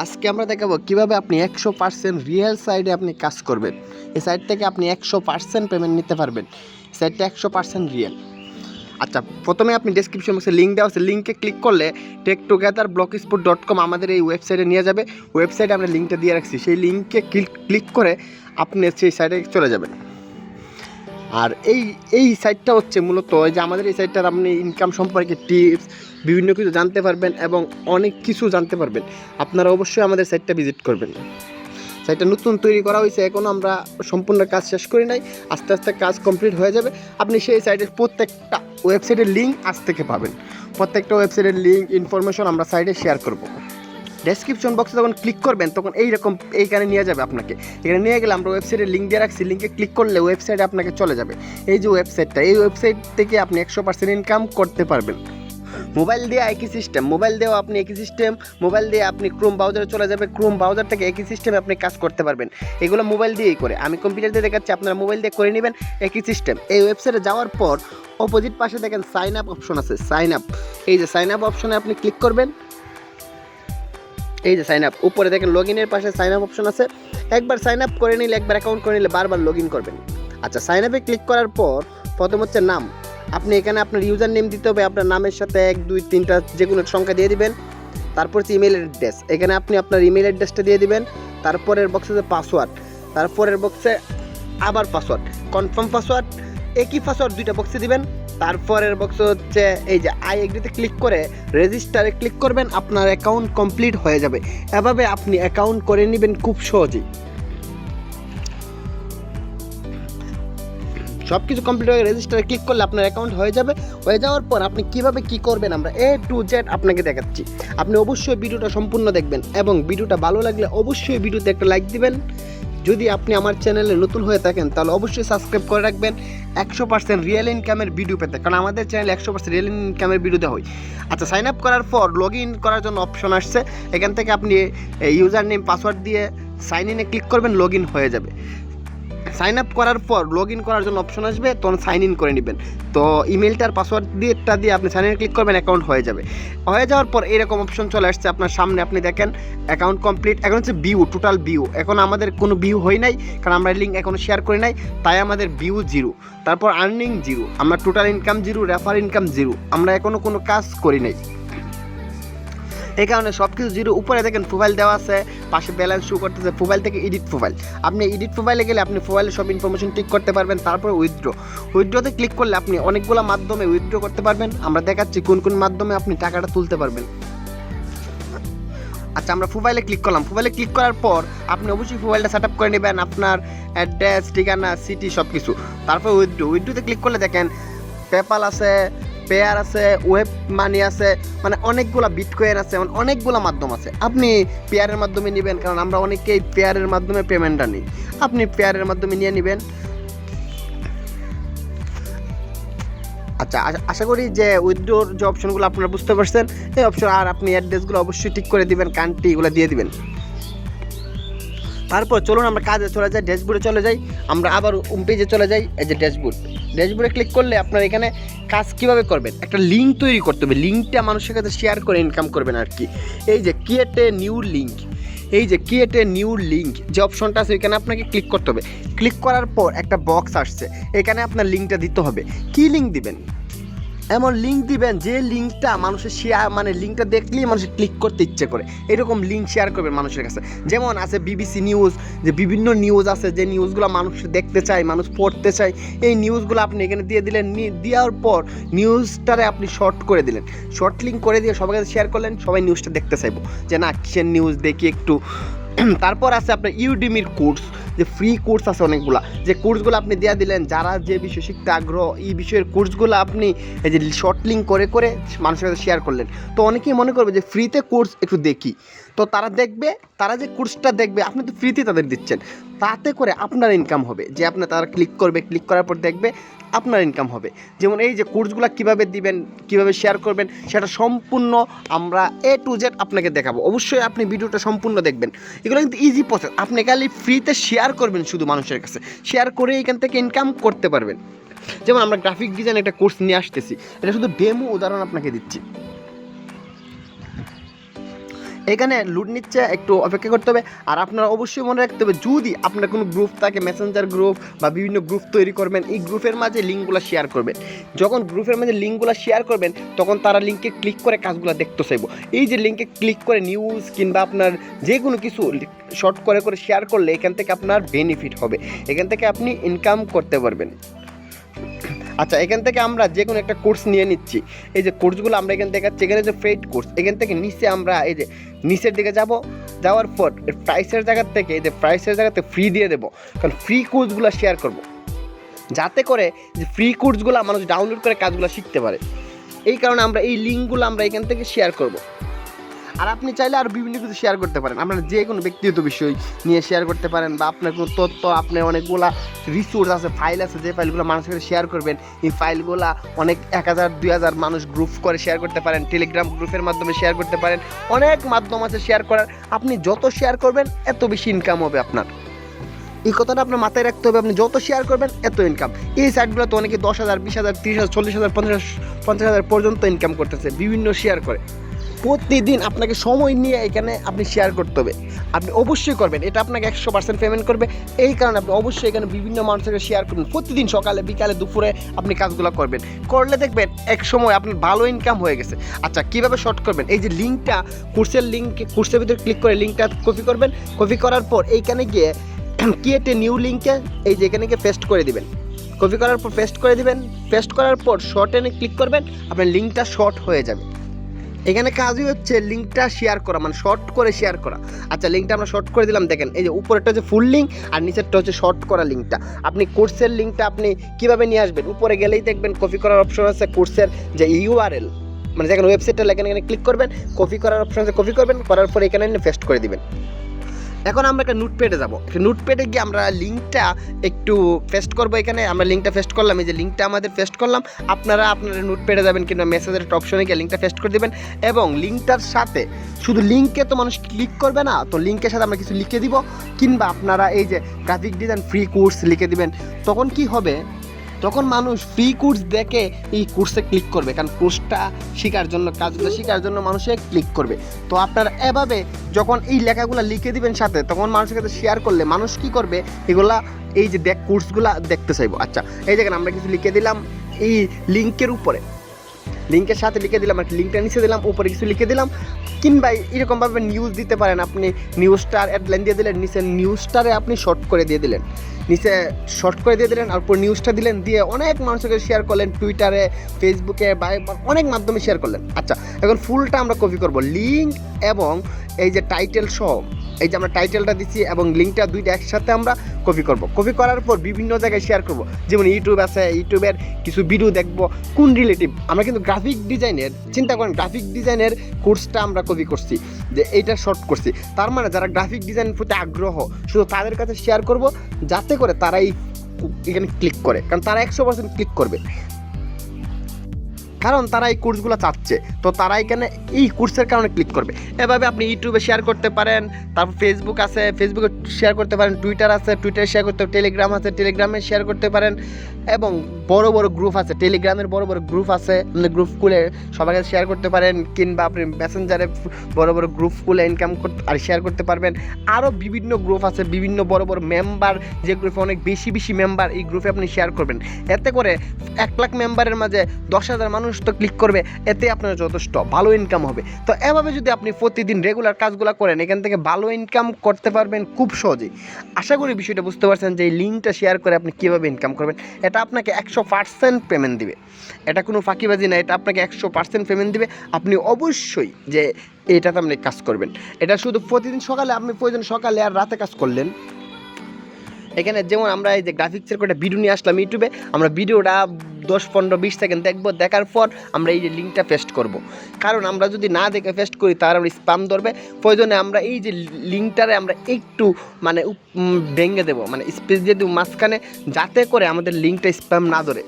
আজকে আমরা দেখাবো কিভাবে আপনি 100% রিয়েল সাইডে আপনি কাজ করবেন। এই সাইট থেকে আপনি 100% পেমেন্ট নিতে পারবেন। সাইটটা 100% রিয়েল। আচ্ছা, প্রথমে আপনি ডেসক্রিপশন বক্সে লিঙ্ক দেওয়া আছে, লিঙ্কে ক্লিক করলে টেকটুগেদারব্লগস্পট.com আমাদের এই ওয়েবসাইটে নিয়ে যাবে। ওয়েবসাইটে আমরা লিঙ্কটা দিয়ে রাখছি, সেই লিঙ্কে ক্লিক করে আপনি সেই সাইটে চলে যাবেন। আর এই সাইটটা হচ্ছে মূলত যে আমাদের এই সাইটটার আপনি ইনকাম সম্পর্কে টিপস বিভিন্ন কিছু জানতে পারবেন এবং অনেক কিছু জানতে পারবেন। আপনারা অবশ্যই আমাদের সাইটটা ভিজিট করবেন। সাইটটা নতুন তৈরি করা হয়েছে, এখনও আমরা সম্পূর্ণ কাজ শেষ করি নাই, আস্তে আস্তে কাজ কমপ্লিট হয়ে যাবে। আপনি সেই সাইটের প্রত্যেকটা ওয়েবসাইটের লিঙ্ক আজ থেকে পাবেন। প্রত্যেকটা ওয়েবসাইটের লিঙ্ক ইনফরমেশন আমরা সাইটে শেয়ার করব। ডেসক্রিপশন বক্সে যখন ক্লিক করবেন তখন এইখানে নিয়ে যাবে আপনাকে। এখানে নিয়ে গেলে আমরা ওয়েবসাইটের লিঙ্ক দিয়ে রাখছি, লিঙ্কে ক্লিক করলে ওয়েবসাইটে আপনাকে চলে যাবে। এই যে ওয়েবসাইটটা, এই ওয়েবসাইট থেকে আপনি 100% ইনকাম করতে পারবেন। মোবাইল দিয়ে একই সিস্টেম, মোবাইল দিয়েও আপনি একই সিস্টেম। মোবাইল দিয়ে আপনি ক্রোম ব্রাউজারে চলে যাবে, ক্রোম ব্রাউজার থেকে একই সিস্টেমে আপনি কাজ করতে পারবেন। এগুলো মোবাইল দিয়েই করে, আমি কম্পিউটার দিয়ে দেখাচ্ছি, আপনারা মোবাইল দিয়ে করে নেবেন। একই সিস্টেম। এই ওয়েবসাইটে যাওয়ার পর অপোজিট পাশে দেখেন সাইন আপ অপশন আছে, সাইন আপ। এই যে সাইন আপ অপশনে আপনি ক্লিক করবেন। এই যে সাইন আপ, উপরে দেখেন লগ ইনের পাশে সাইন আপ অপশন আছে। একবার সাইন আপ করে নিলে, একবার অ্যাকাউন্ট করে নিলে বারবার লগ ইন করবেন। আচ্ছা, সাইন আপে ক্লিক করার পর প্রথম হচ্ছে নাম। আপনি এখানে আপনার ইউজার নেম দিতে হবে, আপনার নামের সাথে 1 2 3টা যে কোনো সংখ্যা দিয়ে দিবেন। তারপর হচ্ছে ইমেল অ্যাড্রেস, এখানে আপনি আপনার ইমেল অ্যাড্রেসটা দিয়ে দিবেন। তারপরের বক্সে যে পাসওয়ার্ড, তারপরের বক্সে আবার পাসওয়ার্ড, কনফার্ম পাসওয়ার্ড, একই পাসওয়ার্ড 2টা বক্সে দিবেন। তারপরের বক্স হচ্ছে এই যে আই এগ্রিতে ক্লিক করে রেজিস্টারে ক্লিক করবেন, আপনার অ্যাকাউন্ট কমপ্লিট হয়ে যাবে। এভাবে আপনি অ্যাকাউন্ট করে নেবেন খুব সহজেই। সব কিছু কমপ্লিট হয়ে রেজিস্টারে ক্লিক করলে আপনার অ্যাকাউন্ট হয়ে যাবে। হয়ে যাওয়ার পর আপনি কিভাবে কি করবেন আমরা A to Z আপনাকে দেখাচ্ছি। আপনি অবশ্যই ভিডিওটা সম্পূর্ণ দেখবেন এবং ভিডিওটা ভালো লাগলে অবশ্যই ভিডিওতে একটা লাইক দিবেন। যদি আপনি আমার চ্যানেলে নতুন হয়ে থাকেন তাহলে অবশ্যই সাবস্ক্রাইব করে রাখবেন 100% রিয়েল ইনকামের ভিডিও পেতে, কারণ আমাদের চ্যানেলে 100% রিয়েল ইনকামের ভিডিও দেওয়া হয়। আচ্ছা, সাইন আপ করার পর লগ ইন করার জন্য অপশন আসছে, এখান থেকে আপনি ইউজার নেম পাসওয়ার্ড দিয়ে সাইন ইনে ক্লিক করবেন, লগ ইন হয়ে যাবে। সাইন আপ করার পর লগ ইন করার জন্য অপশন আসবে, তখন সাইন ইন করে নেবেন। তো ইমেলটার পাসওয়ার্ড দিয়ে আপনি সাইন ইন ক্লিক করবেন, অ্যাকাউন্ট হয়ে যাবে। হয়ে যাওয়ার পর এরকম অপশন চলে আসছে আপনার সামনে, আপনি দেখেন অ্যাকাউন্ট কমপ্লিট। এখন হচ্ছে ভিউ, টোটাল ভিউ। এখন আমাদের কোনো ভিউ হয় নাই, কারণ আমরা লিঙ্ক এখনও শেয়ার করি নাই, তাই আমাদের ভিউ 0। তারপর আর্নিং 0, আমরা টোটাল ইনকাম 0, রেফার ইনকাম 0, আমরা এখনও কোনো কাজ করি নাই, এই কারণে সব কিছু 0। উপরে দেখেন প্রোফাইল দেওয়া আছে, পাশে ব্যালেন্স শো করতেছে। প্রোফাইল থেকে এডিট প্রোফাইল, আপনি এডিট প্রোফাইলে গেলে আপনি প্রোফাইলে সব ইনফরমেশন টিক করতে পারবেন। তারপর উইথড্রোতে ক্লিক করলে আপনি অনেকগুলো মাধ্যমে উইথড্রো করতে পারবেন। আমরা দেখাচ্ছি কোন কোন মাধ্যমে আপনি টাকাটা তুলতে পারবেন। আচ্ছা, আমরা প্রোফাইলে ক্লিক করলাম। প্রোফাইলে ক্লিক করার পর আপনি অবশ্যই প্রোফাইলটা সেট আপ করে নেবেন, আপনার অ্যাড্রেস, ঠিকানা, সিটি সব কিছু। তারপর উইথড্রোতে ক্লিক করলে দেখেন পেপাল আছে, পেয়ার আছে, ওয়েব মানি আছে, মানে অনেকগুলো বিটকয়েন আছে, মানে অনেকগুলো মাধ্যম আছে। আপনি পেয়ারের মাধ্যমে নেবেন, কারণ আমরা অনেকেই পেয়ারের মাধ্যমে পেমেন্টটা নিই, আপনি পেয়ারের মাধ্যমে নিয়ে নেবেন। আচ্ছা, আশা করি যে উইথড্রোর যে অপশনগুলো আপনারা বুঝতে পারছেন। এই অপশন আর আপনি অ্যাড্রেসগুলো অবশ্যই ঠিক করে দিবেন, কান্ট্রি এগুলো দিয়ে দিবেন। তারপর চলুন আমরা কাজে চলে যাই, ড্যাশবোর্ডে চলে যাই। আমরা আবার হোম পেজে চলে যাই। এই যে ড্যাশবোর্ডে ক্লিক করলে আপনার এখানে কাজ কিভাবে করবেন, একটা লিঙ্ক তৈরি করতে হবে। লিঙ্কটা মানুষের কাছে শেয়ার করে ইনকাম করবেন আর কি। এই যে ক্রিয়েট এ নিউ লিঙ্ক, এই যে ক্রিয়েট এ নিউ লিঙ্ক যে অপশনটা আছে এখানে আপনাকে ক্লিক করতে হবে। ক্লিক করার পর একটা বক্স আসছে, এখানে আপনার লিঙ্কটা দিতে হবে। কী লিঙ্ক দিবেন? এমন লিঙ্ক দিবেন যে লিঙ্কটা মানুষের শেয়ার, মানে লিঙ্কটা দেখলেই মানুষের ক্লিক করতে ইচ্ছে করে, এরকম লিঙ্ক শেয়ার করবেন মানুষের কাছে। যেমন আছে বিবিসি নিউজ, যে বিভিন্ন নিউজ আছে যে নিউজগুলো মানুষ দেখতে চায়, মানুষ পড়তে চায়, এই নিউজগুলো আপনি এখানে দিয়ে দিলেন। দেওয়ার পর নিউজটারে আপনি শর্ট করে দিলেন, শর্ট লিঙ্ক করে দিয়ে সবার কাছে শেয়ার করলেন, সবাই নিউজটা দেখতে চাইবো যে না কিসের নিউজ দেখি একটু। তারপর আছে আপনার ইউডেমির কোর্স, যে ফ্রি কোর্স আছে অনেকগুলো, যে কোর্সগুলো আপনি দিয়ে দিলেন। যারা যে বিষয় শিখতে আগ্রহ, এই বিষয়ের কোর্সগুলো আপনি এই যে শর্ট লিঙ্ক করে করে মানুষের কাছে শেয়ার করলেন। তো অনেকেই মনে করবে যে ফ্রিতে কোর্স একটু দেখি, তো তারা দেখবে, তারা যে কোর্সটা দেখবে আপনি তো ফ্রিতে তাদের দিচ্ছেন, তাতে করে আপনার ইনকাম হবে। যে আপনার তারা ক্লিক করবে, ক্লিক করার পর দেখবে আপনার ইনকাম হবে। যেমন এই যে কোর্সগুলো কীভাবে দিবেন, কীভাবে শেয়ার করবেন, সেটা সম্পূর্ণ আমরা A to Z আপনাকে দেখাবো। অবশ্যই আপনি ভিডিওটা সম্পূর্ণ দেখবেন। এগুলো কিন্তু ইজি প্রসেস, আপনি খালি ফ্রিতে শেয়ার করবেন শুধু মানুষের কাছে, শেয়ার করে এখান থেকে ইনকাম করতে পারবেন। যেমন আমরা গ্রাফিক ডিজাইন একটা কোর্স নিয়ে আসতেছি, এটা শুধু ডেমো উদাহরণ আপনাকে দিচ্ছি। এখানে লুট নিচ্ছে, একটু অপেক্ষা করতে হবে। আর আপনারা অবশ্যই মনে রাখতে হবে, যদি আপনার কোনো গ্রুপ থাকে, মেসেঞ্জার গ্রুপ বা বিভিন্ন গ্রুপ তৈরি করবেন, এই গ্রুপের মাঝে লিঙ্কগুলো শেয়ার করবেন। যখন গ্রুপের মাঝে লিঙ্কগুলো শেয়ার করবেন, তখন তারা লিঙ্কে ক্লিক করে কাজগুলো দেখতে চাইব। এই যে লিঙ্কে ক্লিক করে নিউজ কিংবা আপনার যে কোনো কিছু শর্ট করে শেয়ার করলে এখান থেকে আপনার বেনিফিট হবে, এখান থেকে আপনি ইনকাম করতে পারবেন। আচ্ছা, এখান থেকে আমরা যে কোনো একটা কোর্স নিয়ে নিচ্ছি। এই যে কোর্সগুলো আমরা এখান থেকে, এখানে যে পেইড কোর্স, এখান থেকে নিচে আমরা এই যে নিচের দিকে যাওয়ার পর প্রাইসের জায়গা থেকে, এই যে প্রাইসের জায়গাতে ফ্রি দিয়ে দেবো, কারণ ফ্রি কোর্সগুলো শেয়ার করব, যাতে করে যে ফ্রি কোর্সগুলো মানুষ ডাউনলোড করে কাজগুলো শিখতে পারে। এই কারণে আমরা এই লিঙ্কগুলো আমরা এখান থেকে শেয়ার করব। আর আপনি চাইলে আর বিভিন্ন কিছু শেয়ার করতে পারেন, আপনার যে কোনো ব্যক্তিগত বিষয় নিয়ে শেয়ার করতে পারেন, বা আপনার কোনো তথ্য, আপনার অনেকগুলা রিসোর্স আছে, ফাইল আছে, যে ফাইলগুলো মানুষের সাথে শেয়ার করবেন, এই ফাইলগুলো অনেক 1000 2000 মানুষ গ্রুপ করে শেয়ার করতে পারেন, টেলিগ্রাম গ্রুপের মাধ্যমে শেয়ার করতে পারেন, অনেক মাধ্যম আছে শেয়ার করার। আপনি যত শেয়ার করবেন এত বেশি ইনকাম হবে আপনার। এই কথাটা আপনার মাথায় রাখতে হবে, আপনি যত শেয়ার করবেন এত ইনকাম। এই সাইটগুলো তো অনেকে 10,000 20,000 30,000 40,000 50,000 পর্যন্ত ইনকাম করতেছে বিভিন্ন শেয়ার করে। প্রতিদিন আপনাকে সময় নিয়ে এখানে আপনি শেয়ার করতে হবে, আপনি অবশ্যই করবেন, এটা আপনাকে 100% পেমেন্ট করবে। এই কারণে আপনি অবশ্যই এখানে বিভিন্ন মানুষকে শেয়ার করবেন, প্রতিদিন সকালে বিকালে দুপুরে আপনি কাজগুলো করবেন, করলে দেখবেন এক সময় আপনার ভালো ইনকাম হয়ে গেছে। আচ্ছা, কীভাবে শর্ট করবেন? এই যে লিঙ্কটা, কোর্সের লিঙ্ক, কোর্সের ভিতরে ক্লিক করে লিঙ্কটা কপি করবেন, কপি করার পর এইখানে গিয়ে ক্রিয়েট এ নিউ লিঙ্কে এই যে এখানে গিয়ে পেস্ট করে দিবেন, কপি করার পর পেস্ট করে দিবেন, পেস্ট করার পর শর্টেনে ক্লিক করবেন, আপনার লিঙ্কটা শর্ট হয়ে যাবে। এখানে কাজই হচ্ছে লিঙ্কটা শেয়ার করা, মানে শর্ট করে শেয়ার করা। আচ্ছা, লিঙ্কটা আমরা শর্ট করে দিলাম, দেখেন এই যে উপরেরটা হচ্ছে ফুল লিঙ্ক আর নিচেরটা হচ্ছে শর্ট করা লিঙ্কটা। আপনি কোর্সের লিঙ্কটা আপনি কীভাবে নিয়ে আসবেন? উপরে গেলেই দেখবেন কপি করার অপশন আছে, কোর্সের যে ইউআরএল, মানে যেখানে ওয়েবসাইটটা লেখেন, এখানে ক্লিক করবেন, কপি করার অপশন আছে, কপি করবেন, করার পর এখানে পেস্ট করে দিবেন। এখন আমরা একটা নোটপ্যাডে যাবো, নোটপ্যাডে গিয়ে আমরা লিঙ্কটা একটু পেস্ট করবো। এখানে আমরা লিঙ্কটা পেস্ট করলাম, এই যে লিঙ্কটা আমাদের পেস্ট করলাম। আপনারা আপনার নোটপ্যাডে যাবেন কিংবা মেসেজের একটা অপশনে গিয়ে লিঙ্কটা পেস্ট করে দেবেন, এবং লিঙ্কটার সাথে শুধু লিঙ্কে তো মানুষ ক্লিক করবে না, তো লিঙ্কের সাথে আমরা কিছু লিখে দিব, কিংবা আপনারা এই যে গ্রাফিক ডিজাইন ফ্রি কোর্স লিখে দিবেন। তখন কি হবে? তখন মানুষ ফ্রি কোর্স দেখে এই কোর্সে ক্লিক করবে, কারণ কোর্সটা শেখার জন্য, কাজগুলো শেখার জন্য মানুষে ক্লিক করবে। তো আপনারা এভাবে যখন এই লেখাগুলো লিখে দিবেন সাথে, তখন মানুষের কাছে শেয়ার করলে মানুষ কি করবে? এগুলা এই যে কোর্সগুলো দেখতে চাইবো। আচ্ছা, এই জায়গায় আমরা কিছু লিখে দিলাম এই লিঙ্কের উপরে, লিঙ্কের সাথে লিখে দিলাম, আর লিঙ্কটা নিচে দিলাম, উপরে কিছু লিখে দিলাম, কিংবা এরকমভাবে নিউজ দিতে পারেন। আপনি নিউজটার অ্যাডলাইন দিয়ে দিলেন, নিচে নিউজটারে আপনি শর্ট করে দিয়ে দিলেন, নিচে শর্ট করে দিয়ে দিলেন, আর উপর নিউজটা দিলেন, দিয়ে অনেক মানুষকে শেয়ার করলেন, টুইটারে, ফেসবুকে বা অনেক মাধ্যমে শেয়ার করলেন। আচ্ছা, এখন ফুলটা আমরা কপি করব, লিঙ্ক এবং এই যে টাইটেল সহ, এই যে আমরা টাইটেলটা দিচ্ছি এবং লিঙ্কটা দুইটা একসাথে আমরা কপি করব। কপি করার পর বিভিন্ন জায়গায় শেয়ার করব, যেমন ইউটিউব আছে, ইউটিউবের কিছু ভিডিও দেখব কোন রিলেটিভ। আমরা কিন্তু গ্রাফিক ডিজাইনের, চিন্তা করেন গ্রাফিক ডিজাইনের কোর্সটা আমরা কপি করছি, যে এইটা শর্ট করছি, তার মানে যারা গ্রাফিক ডিজাইনের প্রতি আগ্রহ, শুধু তাদের কাছে শেয়ার করব, যাতে করে তারা এখানে ক্লিক করে, কারণ তারা 100% ক্লিক করবে, কারণ তারা এই কোর্সগুলো চাচ্ছে, তো তারা এখানে এই কোর্সের কারণে ক্লিক করবে। এভাবে আপনি ইউটিউবে শেয়ার করতে পারেন, তারপর ফেসবুক আছে, ফেসবুকে শেয়ার করতে পারেন, টুইটার আছে, টুইটারে শেয়ার করতে, টেলিগ্রাম আছে, টেলিগ্রামে শেয়ার করতে পারেন, এবং বড় বড় গ্রুপ আছে, টেলিগ্রামের বড় বড় গ্রুপ আছে, আপনি গ্রুপ খুলে সবার কাছে শেয়ার করতে পারেন, কিংবা আপনি মেসেঞ্জারে বড় বড় গ্রুপ খুলে ইনকাম করতে আর শেয়ার করতে পারবেন। আরও বিভিন্ন গ্রুপ আছে, বিভিন্ন বড় বড় মেম্বার, যে গ্রুপে অনেক বেশি বেশি মেম্বার, এই গ্রুপে আপনি শেয়ার করবেন। এতে করে 1 লাখ মেম্বারের মাঝে 10,000 মানুষ তো ক্লিক করবে, এতে আপনার যথেষ্ট ভালো ইনকাম হবে। তো এভাবে যদি আপনি প্রতিদিন রেগুলার কাজগুলো করেন, এখান থেকে ভালো ইনকাম করতে পারবেন খুব সহজেই। আশা করি বিষয়টা বুঝতে পারছেন যে এই লিঙ্কটা শেয়ার করে আপনি কীভাবে ইনকাম করবেন। এটা আপনাকে 100% পেমেন্ট দিবে, এটা কোনো ফাঁকিবাজি না, এটা আপনাকে 100% পেমেন্ট দিবে। আপনি অবশ্যই যে এটাতে আপনি কাজ করবেন। এটা শুধু প্রতিদিন সকালে, আপনি প্রয়োজন সকালে আর রাতে কাজ করলেন। এখানে যেমন আমরা এই যে গ্রাফিক্সের একটা ভিডিও নিয়ে আসলাম ইউটিউবে, আমরা ভিডিওটা 10-15-20 সেকেন্ড দেখবো, দেখার পর আমরা এই যে লিঙ্কটা পেস্ট করব। কারণ আমরা যদি না দেখে পেস্ট করি তাহলে আমরা স্প্যাম ধরবে। প্রয়োজনে আমরা এই যে লিঙ্কটারে আমরা একটু মানে ভেঙে দেবো, মানে স্পেস দিয়ে দেবো মাঝখানে, যাতে করে আমাদের লিঙ্কটা স্প্যাম না ধরে।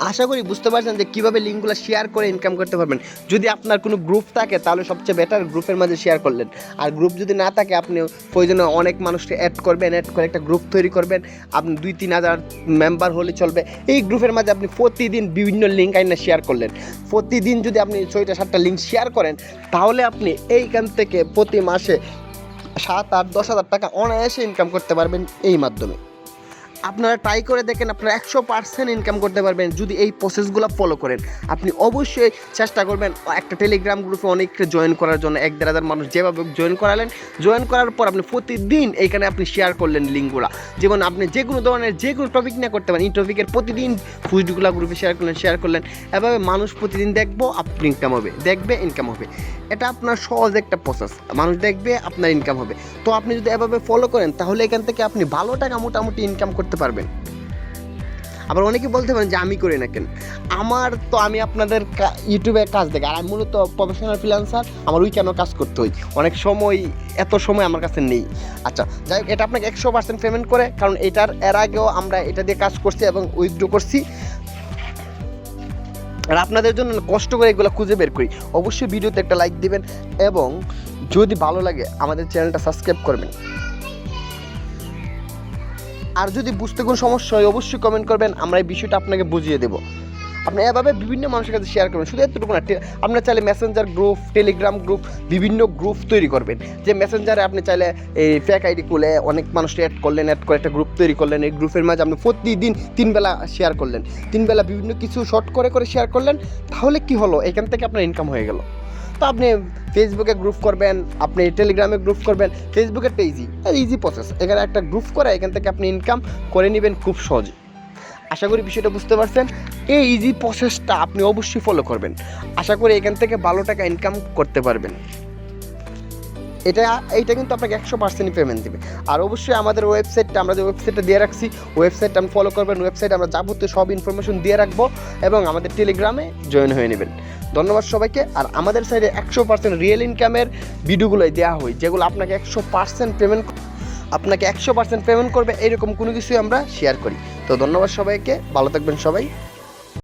আশা করি বুঝতে পারছেন যে কীভাবে লিঙ্কগুলো শেয়ার করে ইনকাম করতে পারবেন। যদি আপনার কোনো গ্রুপ থাকে তাহলে সবচেয়ে বেটার গ্রুপের মাঝে শেয়ার করলেন, আর গ্রুপ যদি না থাকে আপনি প্রয়োজনে অনেক মানুষকে অ্যাড করবেন, অ্যাড করে একটা গ্রুপ তৈরি করবেন, আপনি 2-3 হাজার মেম্বার হলে চলবে। এই গ্রুপের মাঝে আপনি প্রতিদিন বিভিন্ন লিঙ্ক আইনা শেয়ার করলেন, প্রতিদিন যদি আপনি 6টা-7টা লিঙ্ক শেয়ার করেন তাহলে আপনি এইখান থেকে প্রতি মাসে 7-8-10 হাজার টাকা অনায়াসে ইনকাম করতে পারবেন এই মাধ্যমে। আপনারা ট্রাই করে দেখেন, আপনারা 100% ইনকাম করতে পারবেন যদি এই প্রসেসগুলো ফলো করেন। আপনি অবশ্যই চেষ্টা করবেন একটা টেলিগ্রাম গ্রুপে অনেককে জয়েন করার জন্য, 1-1.5 হাজার মানুষ যেভাবে জয়েন করালেন, জয়েন করার পর আপনি প্রতিদিন এইখানে আপনি শেয়ার করলেন লিঙ্কগুলো। যেমন আপনি যে কোনো ধরনের যে কোনো টপিক নিয়ে করতে পারেন, এই টপিকের প্রতিদিন পোস্টগুলো গ্রুপে শেয়ার করলেন। এভাবে মানুষ প্রতিদিন দেখবো, আপনার ইনকাম হবে, দেখবে ইনকাম হবে। এটা আপনার সহজ একটা প্রসেস, মানুষ দেখবে আপনার ইনকাম হবে। তো আপনি যদি এভাবে ফলো করেন তাহলে এখান থেকে আপনি ভালো টাকা মোটামুটি ইনকাম করতে পারবেন। আবার অনেকে বলতে পারেন যে আমি করি না কেন, আমি আপনাদের ইউটিউবে কাজ দেখি, আর আমি মূলত প্রফেশনাল ফ্রিল্যান্সার, আমার উইকেন্ডও কাজ করতে হয়, অনেক সময় এত সময় আমার কাছে নেই। আচ্ছা যাই হোক, এটা আপনাকে 100% পেমেন্ট করে, কারণ এর আগেও আমরা এটা দিয়ে কাজ করছি এবং উইথড্র করছি, আর আপনাদের জন্য কষ্ট করে এগুলো খুঁজে বের করি। অবশ্যই ভিডিওতে একটা লাইক দিবেন এবং যদি ভালো লাগে আমাদের চ্যানেলটা সাবস্ক্রাইব করবেন। আর যদি বুঝতে কোনো সমস্যা হয় অবশ্যই কমেন্ট করবেন, আমরা এই বিষয়টা আপনাকে বুঝিয়ে দেবো। আপনি এভাবে বিভিন্ন মানুষের কাছে শেয়ার করবেন, শুধু এতটুকু না, আপনার চাইলে মেসেঞ্জার গ্রুপ, টেলিগ্রাম গ্রুপ, বিভিন্ন গ্রুপ তৈরি করবেন। যে মেসেঞ্জারে আপনি চাইলে এই ফেক আইডি খুলে অনেক মানুষকে অ্যাড করলেন, অ্যাড করে একটা গ্রুপ তৈরি করলেন। এই গ্রুপের মাঝে আপনি প্রতিদিন 3 বেলা শেয়ার করলেন, 3 বেলা বিভিন্ন কিছু শর্ট করে শেয়ার করলেন। তাহলে কি হলো, এখান থেকে আপনার ইনকাম হয়ে গেল। তো আপনি ফেসবুকে গ্রুপ করবেন, আপনি টেলিগ্রামে গ্রুপ করবেন। ফেসবুকেরটা ইজি প্রসেস, এখানে একটা গ্রুপ করে এখান থেকে আপনি ইনকাম করে নেবেন খুব সহজে। আশা করি বিষয়টা বুঝতে পারছেন। এই ইজি প্রসেসটা আপনি অবশ্যই ফলো করবেন, আশা করি এখান থেকে ভালো টাকা ইনকাম করতে পারবেন। এইটা কিন্তু আপনাকে 100% পেমেন্ট দেবে। আর অবশ্যই আমাদের ওয়েবসাইটটা, আমরা যে ওয়েবসাইটটা দিয়ে রাখছি, ওয়েবসাইটটা আপনি ফলো করবেন। ওয়েবসাইটে আমরা যাবতীয় সব ইনফরমেশন দিয়ে রাখবো এবং আমাদের টেলিগ্রামে জয়েন হয়ে নেবেন। ধন্যবাদ সবাইকে। আর আমাদের সাইডে 100% রিয়েল ইনকামের ভিডিওগুলোই দেওয়া হয়, যেগুলো আপনাকে 100% পেমেন্ট করবে, এরকম কোনো কিছুই আমরা শেয়ার করি। তো ধন্যবাদ সবাইকে, ভালো থাকবেন সবাই।